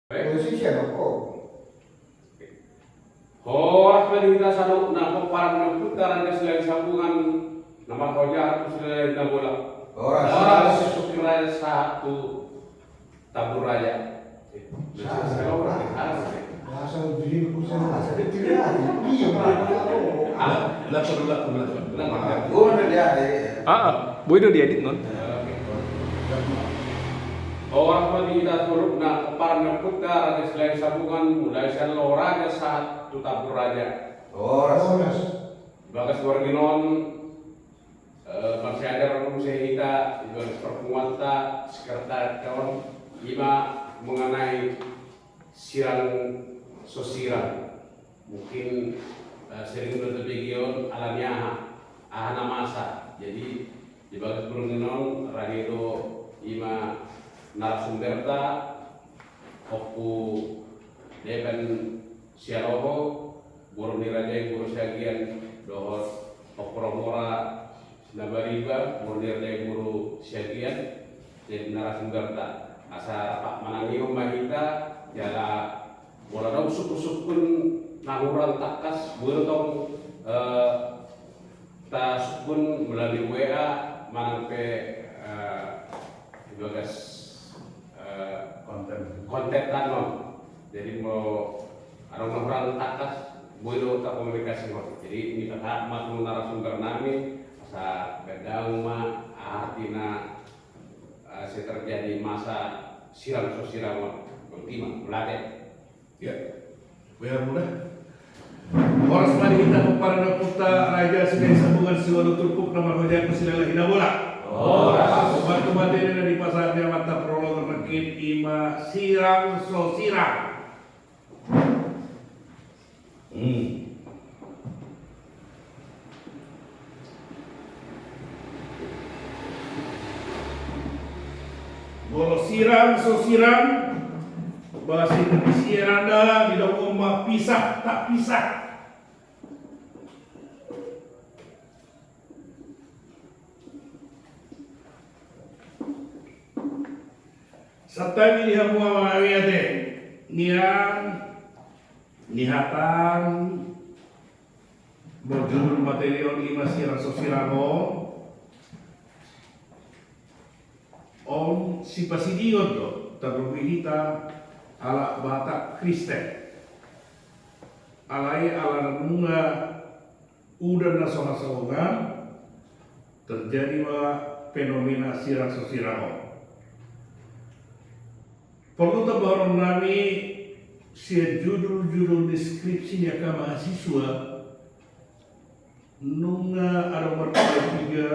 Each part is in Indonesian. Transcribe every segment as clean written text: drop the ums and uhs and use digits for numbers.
Posisiano ko. Horas kita sanu na parang putaran ka sila sambungan na makoja at sila na bola. Horas sukira sa tu tabur raya. Nasa dili ko sa sekretariat. Iya, Belakang. oh na dia. Boleh diedit non? Orang kita turut na parang putar at sila sambungan mulai sa lora sa tu tabur raja. Horas. Bagas Borginon masih ada orang kita juga pertemuan ta sekretariat kawan lima mengenai sirang sosiran mungkin sering bertebigion alamiah ahana masa jadi di Bagas Borginon radio lima narasumber ta oku depan siaroho burung niraja burung sagian dohor okoromora nabariba burung niraja burung sagian jadi narasumber ta asa pak manangi kita jala bola dong usuk pun nahuran takas bertong tas pun melalui WA manampe bagas konten tanon jadi mau orang takas boleh tak komunikasi jadi ini kakak mat narasumber nami asa bedang ma artina terjadi masa siram sosial ultima melate ya biar mudah horas mari kita kepada puta raja sebagai sambungan siwalo turkuk nomor hoja kesilalah ina bola Obat materi dari pasarnya mata prolog rekit ima sirang so sirang. Bolo sirang so sirang bahasa Indonesia Anda di dalam pisah tak pisah. Serta ini hamua mawiyate niang nihatan berjudul material ima sirang sosirango on si pasidion do terlebih kita ala Batak Kristen alai ala nunga udah nasional terjadi fenomena sirang sosirango. Perlu tabaran nami si judul deskripsinya ke mahasiswa nunga ada mereka tiga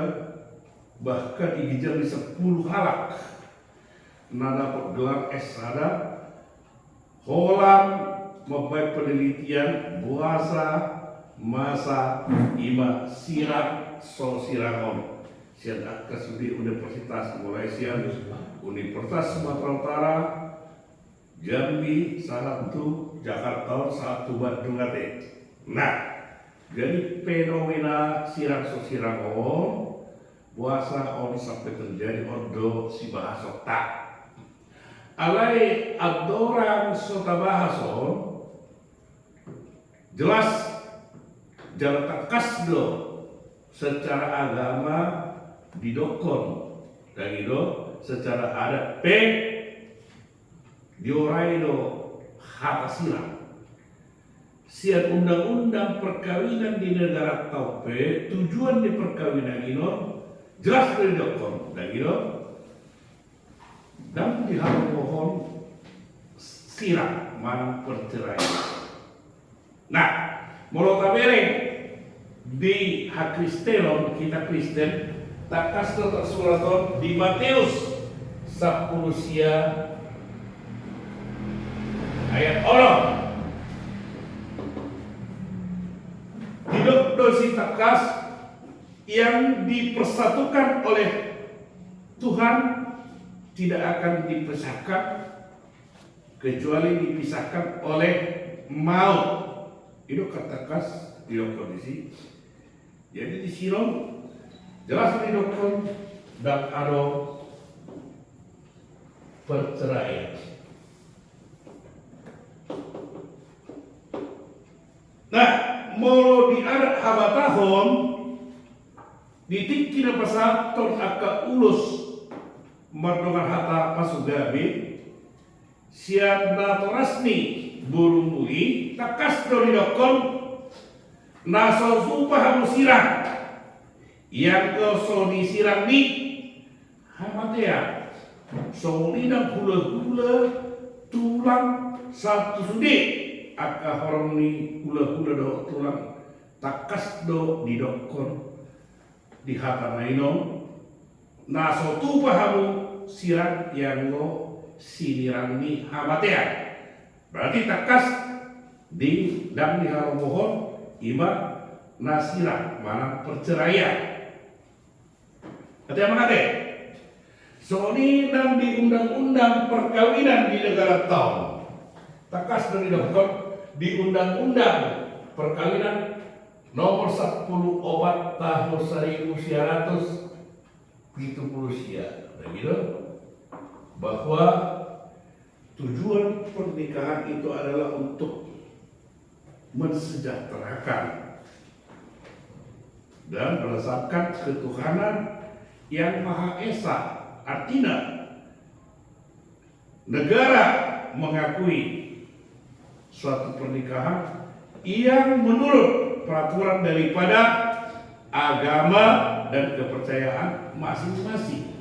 bahkan dijam di 10 halak nada gelar S.Sada holam membaik penelitian bahasa masa ima sirang so sirangon sian akasudi Universitas Malaysia Universitas Sumatera Utara Jambi satu Jakarta satu Bandung ate. Nah, jadi fenomena sirang so sirangon puasa on sampai terjadi ordo si bahasa tak. Alai adoran sota bahasa jelas jalan takas do secara agama didokon dan itu secara adat diorai do hak silang. Siat undang-undang perkawinan di negara taupe tujuan di perkawinan ini jelas dari dokon dan itu dan diharap mohon silang man perceraian. Nah, mulut tabereng di hak Kristenon kita Kristen takas tersuraton di Matius 10 ayat Allah hidup dosi takas yang dipersatukan oleh Tuhan tidak akan dipisahkan kecuali dipisahkan oleh maut. Itu katakas di kondisi jadi di Siron jelas di dokter dan ada perceraian. Nah, mau di adat habatahon ditikki na pasaton aka ulus mardongan hata pasugabe siap nato rasmi burung bui takas do didokon naso supa hamu sirang yang so disirang di hamatea so lidang hula-hula tulang satu sude aka horong ni hula-hula do tulang takas do didokon di hata naino naso tupa hamu sirang yang lo sinirang ni hamatea berarti takas di dam di harong pohon ima nasirang mana perceraian. Kata apa? Soni dan di undang-undang perkawinan di negara tahun takas dari dokter di undang-undang perkawinan nomor 10 obat tahun 1970 sia begitu bahwa tujuan pernikahan itu adalah untuk mensejahterakan dan berdasarkan ketuhanan yang Maha Esa. Artinya negara mengakui suatu pernikahan yang menurut peraturan daripada agama dan kepercayaan masing-masing.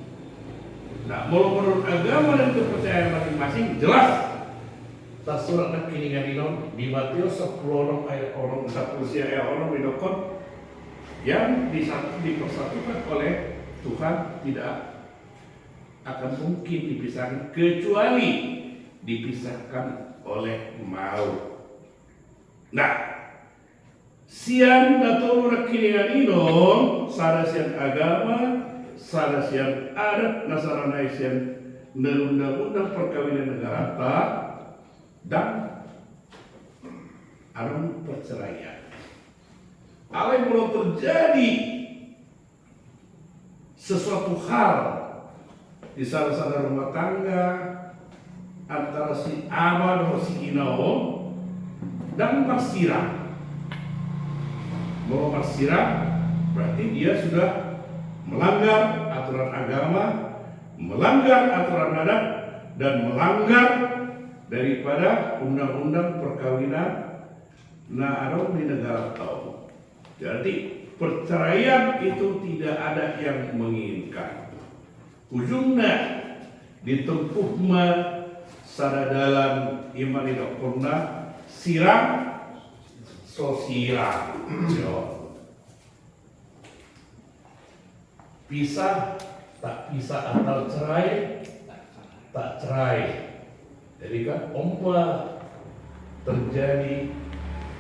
Nah, menurut agama dan kepercayaan masing-masing jelas tas surat nak kiningan inon di Matius 10 ayat 10 ayat 10 bidokon yang dipersatukan oleh Tuhan tidak akan mungkin dipisahkan kecuali dipisahkan oleh maut. Nah, sian datang kiningan inon sada sian agama sada sian adat nasarana sian undang-undang perkawinan negara dan arum perceraian. Apa yang belum terjadi sesuatu hal di salah rumah tangga antara si Aba dan si Inao dan marsirah. Mau marsirah berarti dia sudah melanggar aturan agama, melanggar aturan adat dan melanggar daripada undang-undang perkawinan na'arong di negara tahu. Jadi perceraian itu tidak ada yang menginginkan. Ujungnya ditempuh sadadalan iman idokonna sirang sosial. Pisah tak pisah atau cerai tak cerai. Jadi kan umpama terjadi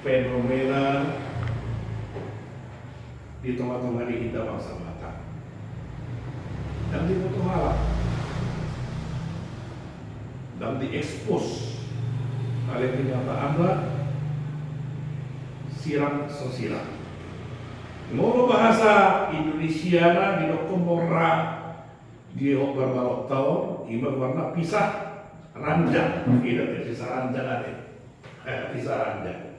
fenomena di tengah-tengah di kita bangsa Batak dan dibutuh halal dan diekspos oleh kenyataan sirang sosial. Mau bahasa Indonesia di dokomora di obar balok tahun iba warna pisah ranjang, tidak pisah ranjang ada, pisah ranjang.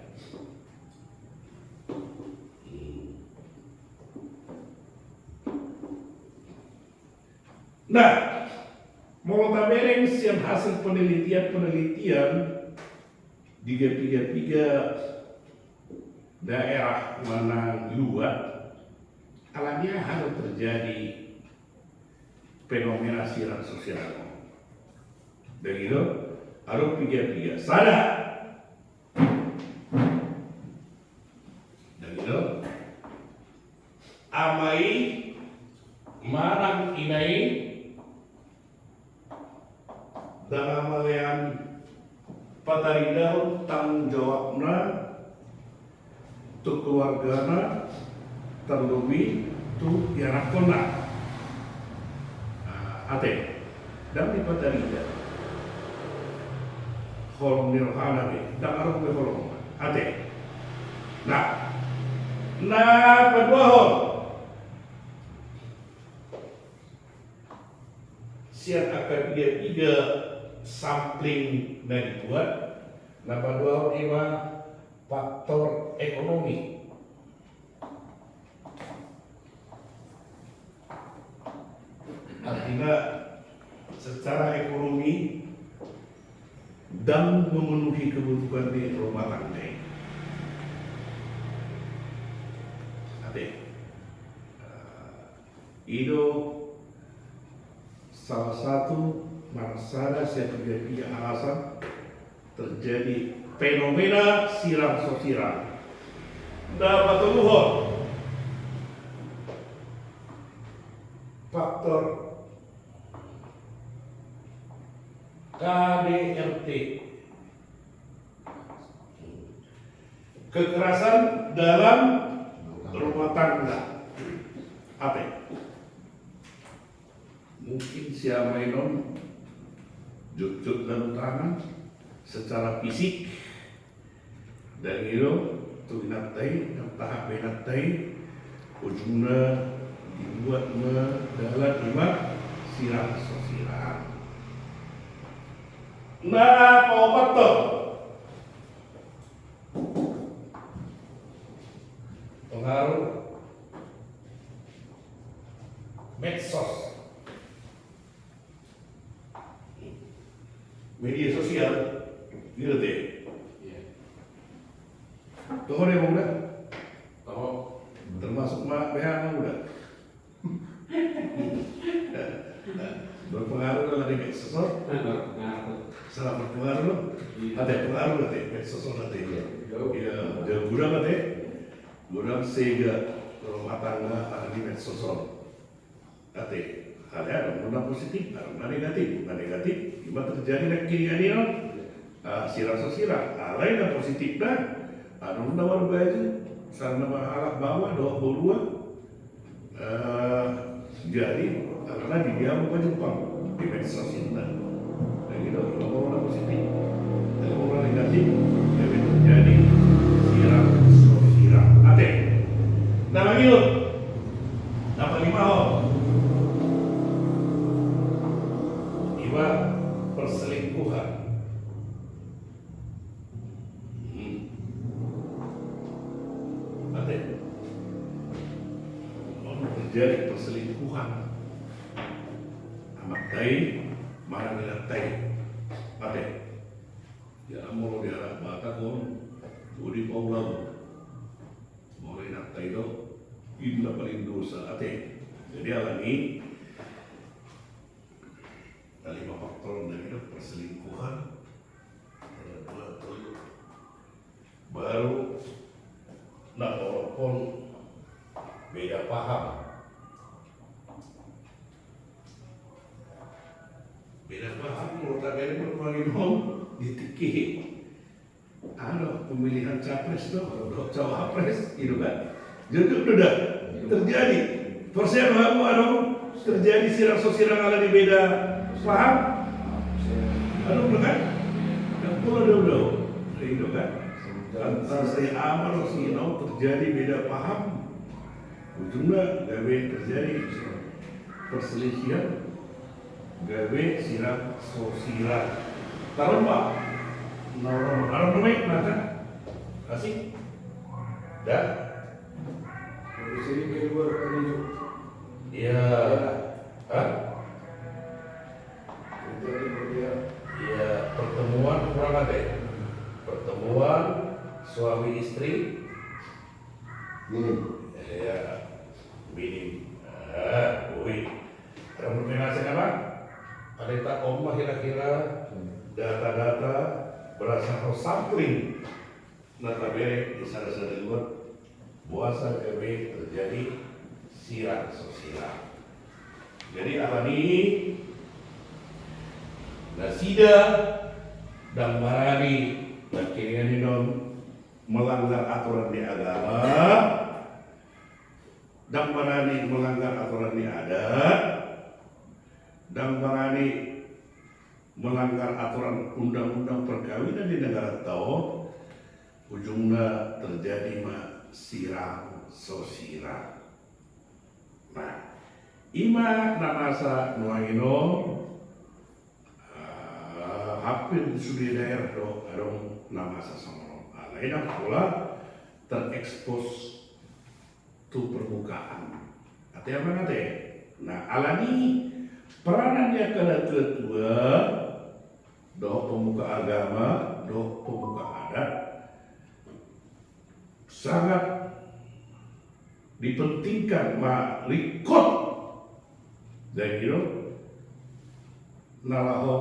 Nah, mau tabereng siap hasil penelitian di tiga daerah mana luar alamiah harus terjadi fenomena sirang sosial. Begitu, harus tiga sadar. Begitu, amai marang inai dengan melihat pataridahun tanggung jawabna tu keluargana terlebih tu yarakona ate dan di pataridah holong nirhana be dan arung be holong ate nah kedua hol siap akan tiga sampling dari buat. Nah, kedua hol ima faktor ekonomi. Artinya secara ekonomi dan memenuhi kebutuhan di rumah tangga. Itu salah satu masalah yang terjadi alasan terjadi fenomena siram sosial. Dapat luhur faktor KDRT, kekerasan dalam rumah tangga. Apa? Mungkin siapa yang jujur dan tangan secara fisik dan itu tu natai dan tahap natai ujungnya dibuat dalam imat siram sosial. Nah, apa betul? Pengaruh medsos, media sosial, gitu deh. Tahu deh udah, tahu termasuk mak BH udah. Berpengaruh dalam medsos, salah berpengaruh, ada pengaruh nanti medsos nanti. Ya, jauh gudang nanti, gudang sehingga rumah tangga ada di medsos. Nanti ada mana positif, ada negatif, cuma terjadi dan kini ini siram sosial, lain yang positif dan ada nawar baju, sana alat bawah 22, jadi karena di dia mau Jepang di medsos ini, dan gitu kalau mana positif, kalau mana negatif, jadi terjadi siram sosial. Ate, nama gitu, nama 5 perselingkuhan. Ada terjadi perselingkuhan. Amat tai, mana tidak tai. Ada ya mau dia mata kon, budi paulau. Mau nak tai do, ini paling dosa. Ada jadi alami 5 faktor dari itu perselingkuhan, baru nak walaupun beda paham, menurut agama berpanggilan ditiki, ada pemilihan capres doh, cawapres, itu kan, jadi udah terjadi, persen ada terjadi siram sosial ala di beda paham? Aduh kan? Yang pula dulu, itu kan? Antara saya amal sinau terjadi beda paham, ujungnya gawe terjadi perselisihan, gawe siram sosial. Taruh pak, taruh naik mana? Kasih, dah. Di sini keluar penunjuk. Iya, hah? Ya, pertemuan kurang ada. Pertemuan suami istri ya minim. Kamu mengenai apa? Ada tak omah kira-kira data-data berasal sampling. Notabene di sana-sana luar puasa kami terjadi siram sosial. Jadi alami nasida dan marani dan kini melanggar aturan di agama dan marani melanggar aturan di adat dan marani melanggar aturan undang-undang perkawinan di negara tahu ujungnya terjadi siram sosial. Nah, ima namasa nuangino hampir di seluruh daerah dong nama seseorang lain pula terekspos tu permukaan. Artinya apa nanti? Nah, alani peranan dia kena ketua doh pemuka agama, doh pemuka adat sangat dipentingkan record dan nalaho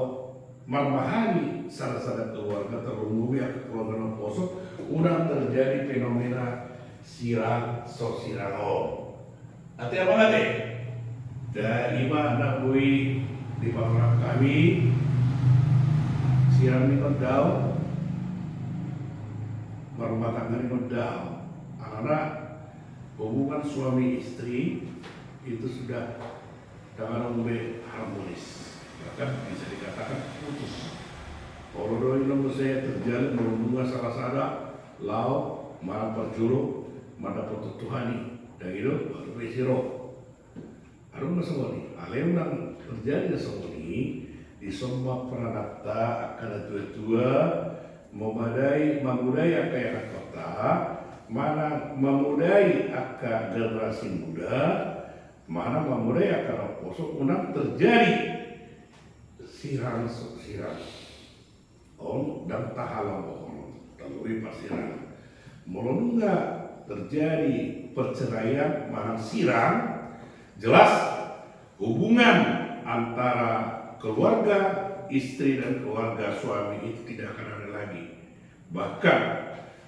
marmahani salah keluarga terumumi atau keluarga poso udah terjadi fenomena sirang sosirao. Artinya apa nggak? Dan ima nakui di bawah kami sirang ini kodau rumah tangga ini kodau anak hubungan suami istri itu sudah dengan harmonis, bahkan bisa dikatakan putus. Kalau ini saya terjalin berhubungan salah lau malah perjuru mana pertutuhani dan itu baru besiro. Arung nasawani, alem nang terjadi nasawani di semua peranata akan tua memudai akan anak kota, mana memudai akan generasi muda, mana memudai akan poso unang terjadi sirang on dan tahalang bohong terlalu pasiran mulai enggak terjadi perceraian mana sirang jelas hubungan antara keluarga istri dan keluarga suami itu tidak akan ada lagi. Bahkan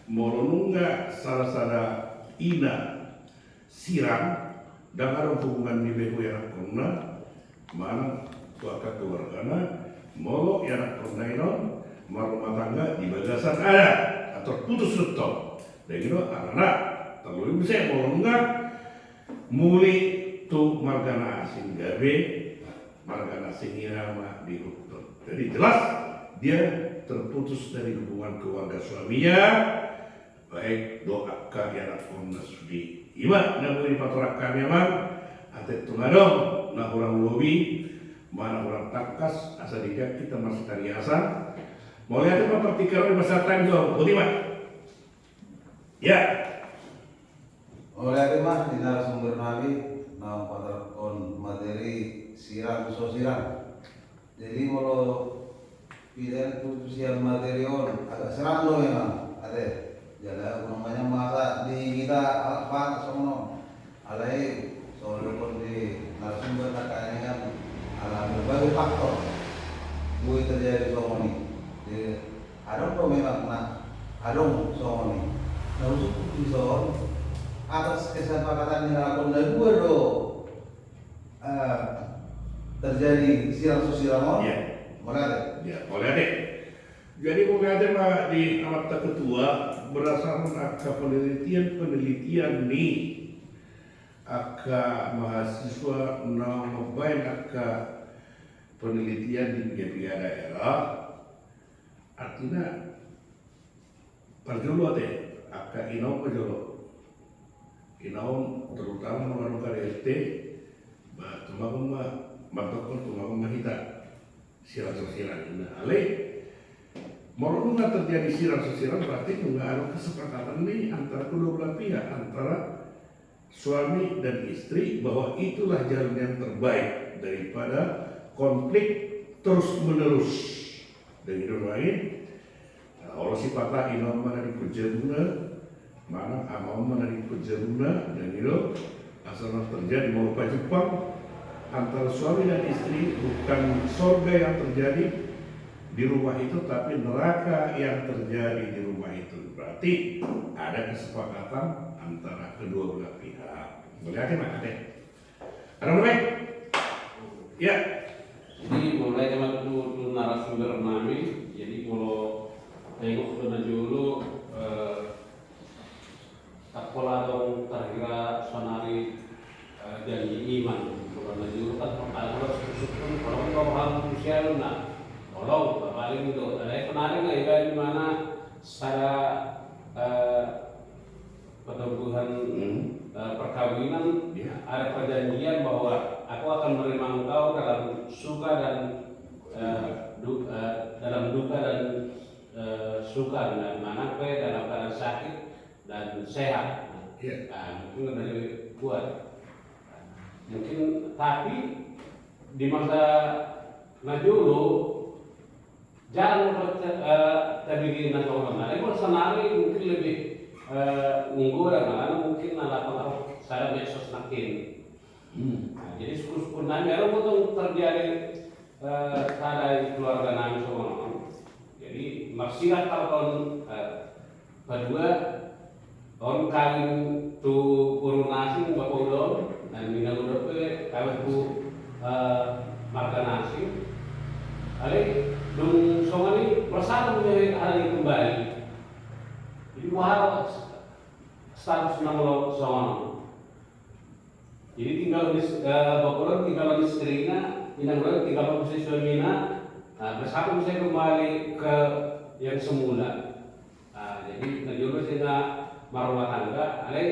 molonunga salah ina sirang dan ada hubungan di beku yang karena mana keluarga keluargana molo yang karena itu rumah tangga di bagasan ada atau putus tutup. Dan itu anak terlalu bisa molonunga muli tu margana asing gabe margana asing irama di hukum. Jadi jelas dia terputus dari hubungan keluarga suaminya baik doa kaya anak sudi ima namun di patorak kami memang atet tungadong nah orang lobi mana orang takas asa dijak kita masih tariasan mau lihat apa pertikar di masa time zone Budiman ya oleh mah di narasumber nabi on materi sirang sosial. Jadi kalau pilihan putusian materi on agak serang loh memang ada. Jadi namanya masa di kita apa sono alai soal di narasumber kakaknya kan ada berbagai faktor gue terjadi soal ini. Jadi ada tuh memang ada soal ini. Nah untuk putusan atas kesepakatan yang dilakukan dari gue terjadi sirang sosial ya. Boleh ada? Ya, boleh ada. Jadi boleh ada mah di amat ketua berdasarkan angka penelitian nih angka mahasiswa nambahin angka penelitian di tiga daerah artinya perjolo deh angka inau perjolo inaon terutama orang KDRT tumagong matokon tumagong mahita sirang sosial nah ale mau nggak terjadi sirang sosial berarti nggak ada kesepakatan nih antara kedua belah pihak antara suami dan istri bahwa itulah jalan yang terbaik daripada konflik terus menerus dan itu lain Allah sifatnya inaon mana dipujemuna mana amal menari pejeruna dan itu asal terjadi mau lupa Jepang antara suami dan istri bukan surga yang terjadi di rumah itu tapi neraka yang terjadi di rumah itu berarti ada kesepakatan antara kedua belah pihak. Boleh mana deh? Ada mulai? Ya. Jadi mulai sama dulu narasumber kami. Jadi kalau tengok dulu sekolah dong terkira sonari janji iman karena juru kan kalau susun kalau orang usia lu nak tolong paling itu ada kemarin nggak ya di mana secara pertumbuhan perkawinan ada perjanjian bahwa aku akan menerima engkau dalam suka dan dalam duka dan suka dan mana dalam keadaan sakit dan sehat. Iya. Nah, mungkin dari kuat. Mungkin tapi di masa dulu jarang terbikin orang lain. Kalau senari mungkin lebih minggu dan karena mungkin pengaruh saya medsos makin. Nah, jadi suku-suku nami ada potong terjadi pada keluarga nami semua. Jadi maksiat tahun kedua tahun kawin tu urunasi bapak udon dan minang udon pe kawin tu marga nasi. Ale dung songani bersatu menjadi hari kembali. Jadi wahal status nama songan. Jadi tinggal di bapak tinggal di istrinya, minang udon tinggal di suaminya. Nah, bersatu saya kembali ke yang semula. Nah, jadi najulus sehingga marwah tangga, ale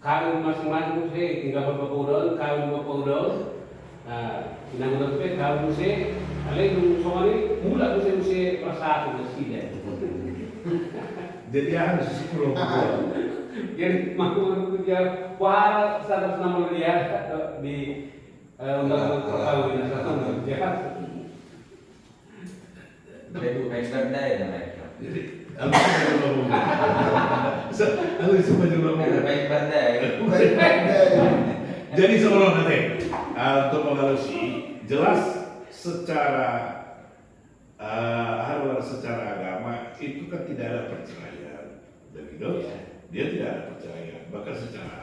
kawin masing-masing saya tinggal bapak udon, kawin bapak udon. Nah, minang udon pe kawin saya, ale dung songani mula saya bersatu bersih. Jadi harus sepuluh. Jadi makhluk dia para status nama dia di undang-undang perkawinan satu dia kan. Baik berdaya dan baik. Jadi aku semua juga Baik berdaya. Jadi seorang nanti untuk mengalusi jelas secara secara agama itu kan tidak ada perceraian, begitu? Dia tidak ada perceraian, bahkan secara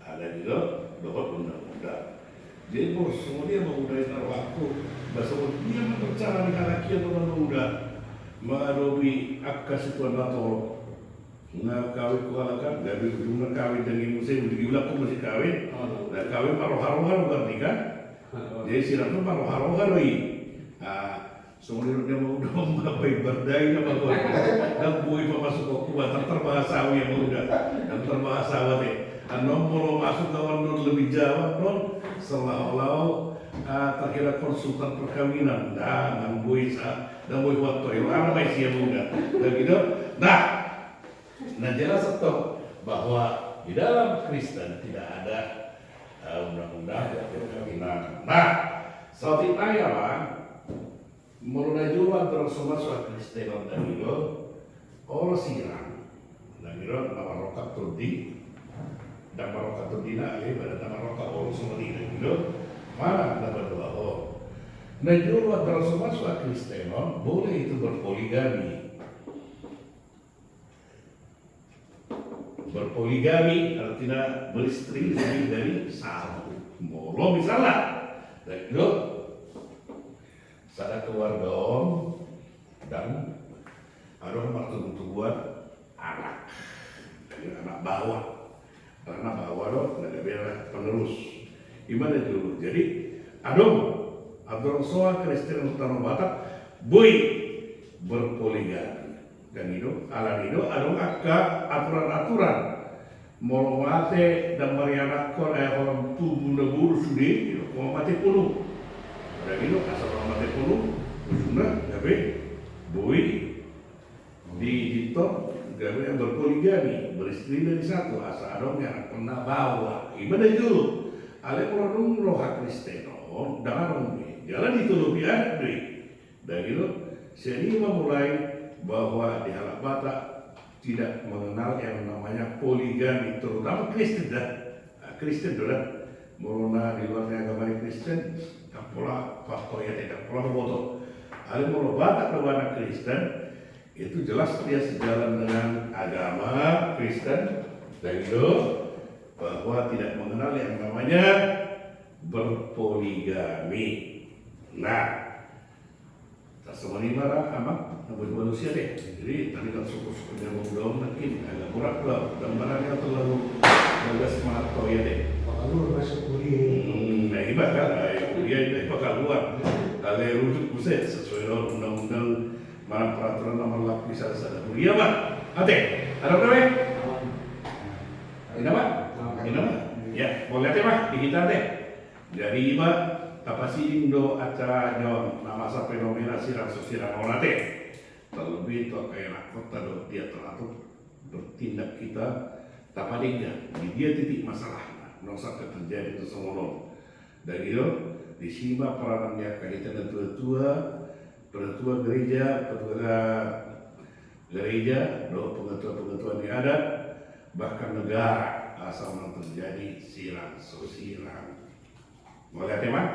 ada gitu dapat undang-undang. Jadi bos, semua dia mengundang waktu, bahasa dia berbicara di halaki atau mengundang mengadopi akas itu atau kawin kualakan dari ujungnya kawin dengan musim diulang pun masih kawin, dan kawin maroharohan berarti kan? Jadi siapa maroharohan lagi? Semua dia mau baik berdaya nama gue, dan bui masuk ke kuat terbahasawi yang muda, dan terbahasawa deh. Non mau masuk kawan non lebih jauh non seolah-olah terkira konsultan perkawinan, dan bui dan bui waktu yang mana masih yang muda, dan gitu. Nah jelas atau bahwa di dalam Kristen tidak ada undang-undang perkawinan. Nah saat itu ya mulai juga bersama soal Kristen dan itu orang sirang, dan itu nama rokat turdi, dan rokat turdi nak pada nama rokat orang semua di itu mana dapat dua orang. Nah juga bersama soal Kristen boleh itu berpoligami. Berpoligami artinya beristri lebih dari satu. Molo misalnya, dan itu ada keluarga om dan ada orang buat anak, dari anak bawah, karena bawah loh nggak ada penerus. Gimana dulu? Jadi ada soal Kristen utama Batak, boy berpoligami dan itu ala itu ada aturan-aturan mau mati dan marianak orang tubuh nebur sudah, mau mati penuh. Dan itu asal orang mati penuh, ujungnya gabe boy di Dito gabe yang berpoligami, beristri dari satu asal dong yang pernah bawa. Gimana dulu? Ale orang roha Kristen, dengan orang jalan itu lebih ada deh. Dan itu seni memulai bahwa di Halak Batak tidak mengenal yang namanya poligami, terutama Kristen dah. Kristen dah. Mulai di luar agama Kristen, tak pula faktor yang tidak pula berbodoh. Ada mulai Batak agama Kristen itu jelas dia sejalan dengan agama Kristen dan itu bahwa tidak mengenal yang namanya berpoligami. Nah, tak semua ini marah amat namun manusia deh. Jadi tadi kan suku-suku yang mudah mungkin agak murah pula dan barangnya terlalu agak smart ya deh. Kalau masuk kuliah, Nah ini bakal kuliah ini bakal luar. Kalau rujuk buset sesuai dengan undang-undang mana peraturan nomor 8 bisa ada kuliah mah. Ate, ada apa ya? Ini apa? Ini apa? Ya, mau lihat ya mah di kita teh. Jadi iba apa sih Indo acara nama fenomena sirang sosial orang teh. Terlebih itu kayak anak kota do dia teratur bertindak kita tapadingnya di dia titik masalah nong sampai terjadi itu semua dan itu disimak peranannya kaitan tua gereja do pengetua di adat bahkan negara asal memang terjadi silang sosial mulai teman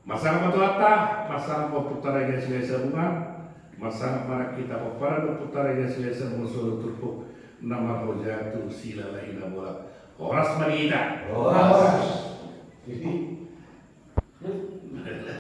masalah matuata masalah putara yang sambungan masalah mana kita para putara yang sambungan solo turpuk nama hojatu sila lain bola horas manita Horas. Jadi